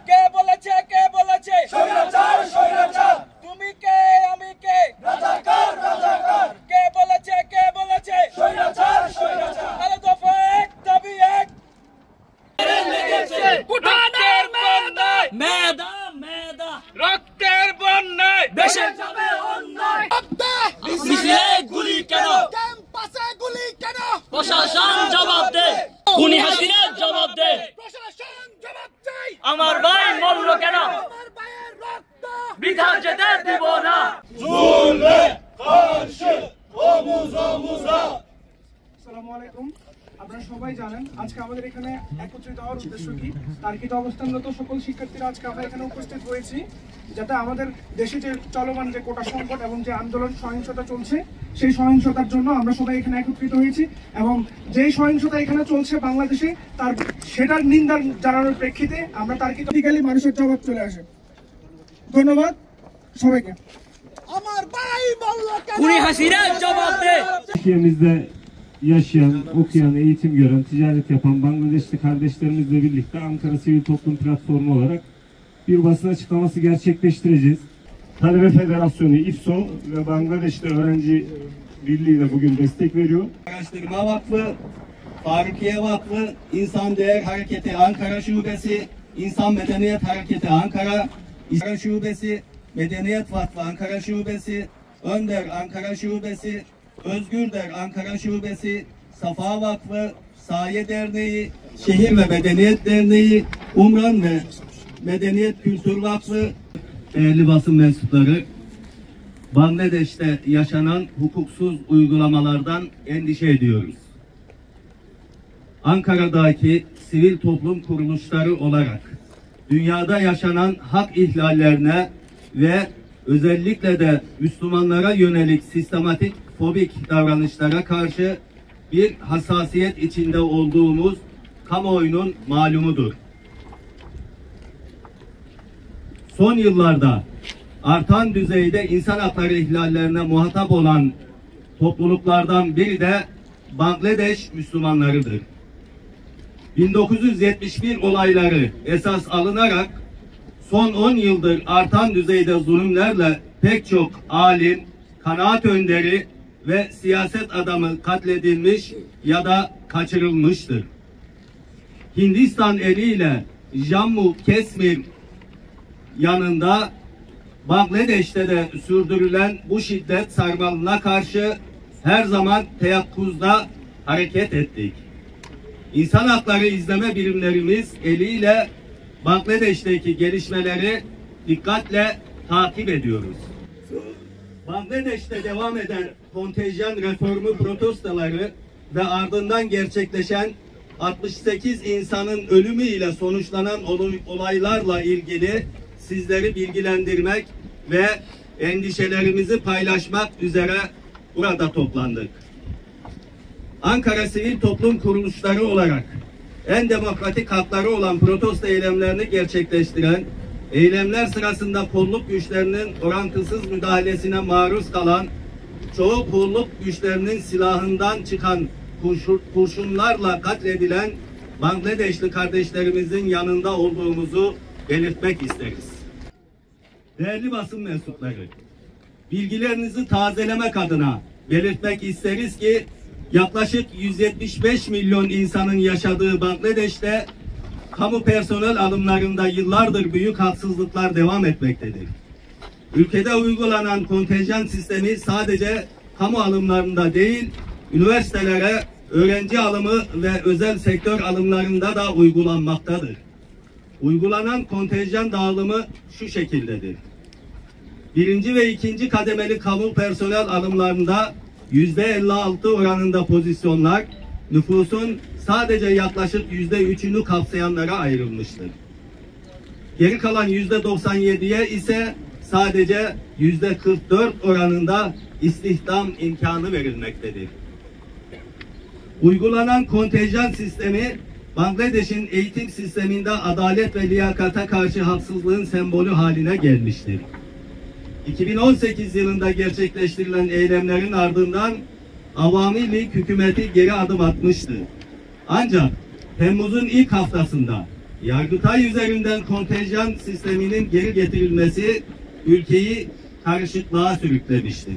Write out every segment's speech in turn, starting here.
কে বলেছে কে বলেছে স্বৈরাচার স্বৈরাচার তুমি কে আমি কে রাজাকার রাজাকার কে বলেছে স্বৈরাচার স্বৈরাচার আরে দফা এক দাবি এক লেগেছে রক্তের বন্যায় মেদা মেদা রক্তের বন্যায় দেশে যাবে অন্যায় মিছিলে গুলি কেন ক্যাম্পাসে গুলি কেন প্রশাসন জবাব দে খুনি হাসিনা জবাব দে প্রশাসন জবাব চাই আমার ভাই মরল কেন আমার ভাইয়ের রক্ত বৃথা যেতে দিব না জুলমে karşı omuz omuza। আসসালামু আলাইকুম। আপনারা সবাই জানেন আজকে আমাদের এখানে একত্রিত হওয়ার উদ্দেশ্য কি, তার্কিত অবস্থানরত সকল শিক্ষার্থীরা আজকে আমরা এখানে উপস্থিত হয়েছি যাতে আমাদের দেশে যে চলমান যে কোটা সংকট এবং যে আন্দোলন সহিংসতা চলছে সেই সহিংসতার জন্য আমরা সবাই এখানে একত্রিত হয়েছি এবং যেই সহিংসতা এখানে চলছে বাংলাদেশে তার সেটার নিন্দা জানানোর প্রেক্ষিতে আমরা তার্কিকলি মানুষের জবাব চলে আসে। ধন্যবাদ সবাইকে। আমার ভাই বলল কেন খুনি হাসিনা জবাব দে Türkiye'mizde yaşayan, okuyan, eğitim gören, ticaret yapan Bangladeşli kardeşlerimizle birlikte Ankara Sivil Toplum Platformu olarak bir basın açıklaması gerçekleştireceğiz. Talebe Federasyonu, İFSO ve Bangladeşli Öğrenci Birliği de bugün destek veriyor. Araştırma Vakfı, Farukiye Vakfı, İnsan Değer Hareketi Ankara Şubesi, İnsan Medeniyet Hareketi Ankara Şubesi, Medeniyet Vakfı Ankara Şubesi, Önder Ankara Şubesi, Özgürder Ankara Şubesi, Safa Vakfı, Saye Derneği, Şehir ve Medeniyet Derneği, Umran ve Medeniyet Kültür Vakfı, değerli basın mensupları, Bangladeş'te yaşanan hukuksuz uygulamalardan endişe ediyoruz. Ankara'daki sivil toplum kuruluşları olarak dünyada yaşanan hak ihlallerine ve özellikle de Müslümanlara yönelik sistematik fobik davranışlara karşı bir hassasiyet içinde olduğumuz kamuoyunun malumudur. Son yıllarda artan düzeyde insan hakları ihlallerine muhatap olan topluluklardan biri de Bangladeş Müslümanlarıdır. 1971 olayları esas alınarak son 10 yıldır artan düzeyde zulümlerle pek çok alim, kanaat önderi ve siyaset adamı katledilmiş ya da kaçırılmıştır. Hindistan eliyle Jammu Kesmir yanında Bangladeş'te de sürdürülen bu şiddet sarmalına karşı her zaman teyakkuzda hareket ettik. İnsan hakları izleme birimlerimiz eliyle Bangladeş'teki gelişmeleri dikkatle takip ediyoruz. Bangladeş'te devam eden kontenjan reformu protestoları ve ardından gerçekleşen 68 insanın ölümü ile sonuçlanan olaylarla ilgili sizleri bilgilendirmek ve endişelerimizi paylaşmak üzere burada toplandık. Ankara Sivil Toplum Kuruluşları olarak en demokratik hakları olan protesto eylemlerini gerçekleştiren, eylemler sırasında kolluk güçlerinin orantısız müdahalesine maruz kalan, çoğu kolluk güçlerinin silahından çıkan kurşunlarla katledilen Bangladeşli kardeşlerimizin yanında olduğumuzu belirtmek isteriz. Değerli basın mensupları, bilgilerinizi tazelemek adına belirtmek isteriz ki yaklaşık 175 milyon insanın yaşadığı Bangladeş'te kamu personel alımlarında yıllardır büyük haksızlıklar devam etmektedir. Ülkede uygulanan kontenjan sistemi sadece kamu alımlarında değil, üniversitelere öğrenci alımı ve özel sektör alımlarında da uygulanmaktadır. Uygulanan kontenjan dağılımı şu şekildedir. Birinci ve ikinci kademeli kamu personel alımlarında %56 oranında pozisyonlar nüfusun sadece yaklaşık %3'ünü kapsayanlara ayrılmıştır. Geri kalan %97'ye ise sadece %44 oranında istihdam imkanı verilmektedir. Uygulanan kontenjan sistemi Bangladeş'in eğitim sisteminde adalet ve liyakata karşı haksızlığın sembolü haline gelmiştir. 2018 yılında gerçekleştirilen eylemlerin ardından Avami Lig hükümeti geri adım atmıştı. Ancak Temmuz'un ilk haftasında Yargıtay üzerinden kontenjan sisteminin geri getirilmesi ülkeyi karışıklığa sürüklemiştir.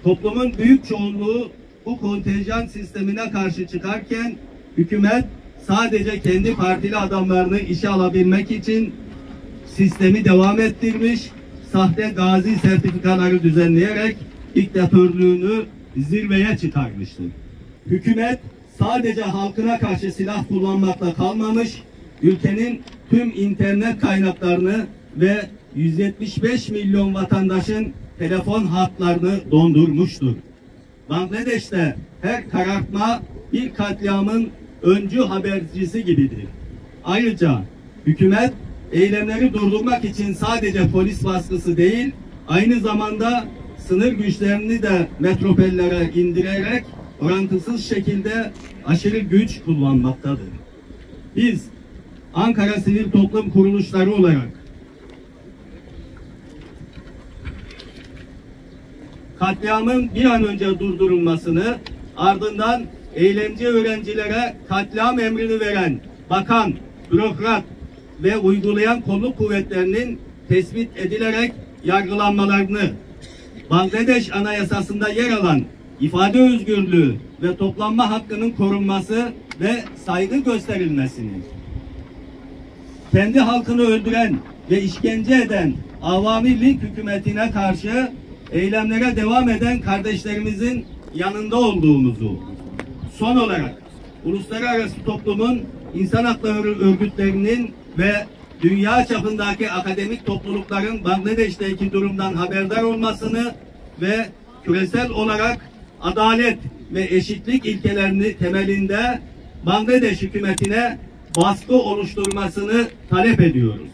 Toplumun büyük çoğunluğu bu kontenjan sistemine karşı çıkarken hükümet sadece kendi partili adamlarını işe alabilmek için sistemi devam ettirmiş, sahte gazi sertifikaları düzenleyerek diktatörlüğünü zirveye çıkarmıştır. Hükümet sadece halkına karşı silah kullanmakla kalmamış, ülkenin tüm internet kaynaklarını ve 175 milyon vatandaşın telefon hatlarını dondurmuştur. Bangladeş'te her karartma bir katliamın öncü habercisi gibidir. Ayrıca hükümet eylemleri durdurmak için sadece polis baskısı değil, aynı zamanda sınır güçlerini de metropollere indirerek orantısız şekilde aşırı güç kullanmaktadır. Biz Ankara Sivil Toplum Kuruluşları olarak katliamın bir an önce durdurulmasını, ardından eylemci öğrencilere katliam emrini veren bakan, bürokrat ve uygulayan kolluk kuvvetlerinin tespit edilerek yargılanmalarını, Bangladeş Anayasası'nda yer alan ifade özgürlüğü ve toplanma hakkının korunması ve saygı gösterilmesini, kendi halkını öldüren ve işkence eden Avami Lig hükümetine karşı eylemlere devam eden kardeşlerimizin yanında olduğumuzu, son olarak uluslararası toplumun insan hakları örgütlerinin ve dünya çapındaki akademik toplulukların Bangladeş'teki durumdan haberdar olmasını ve küresel olarak adalet ve eşitlik ilkelerini temelinde Bangladeş hükümetine baskı oluşturmasını talep ediyoruz.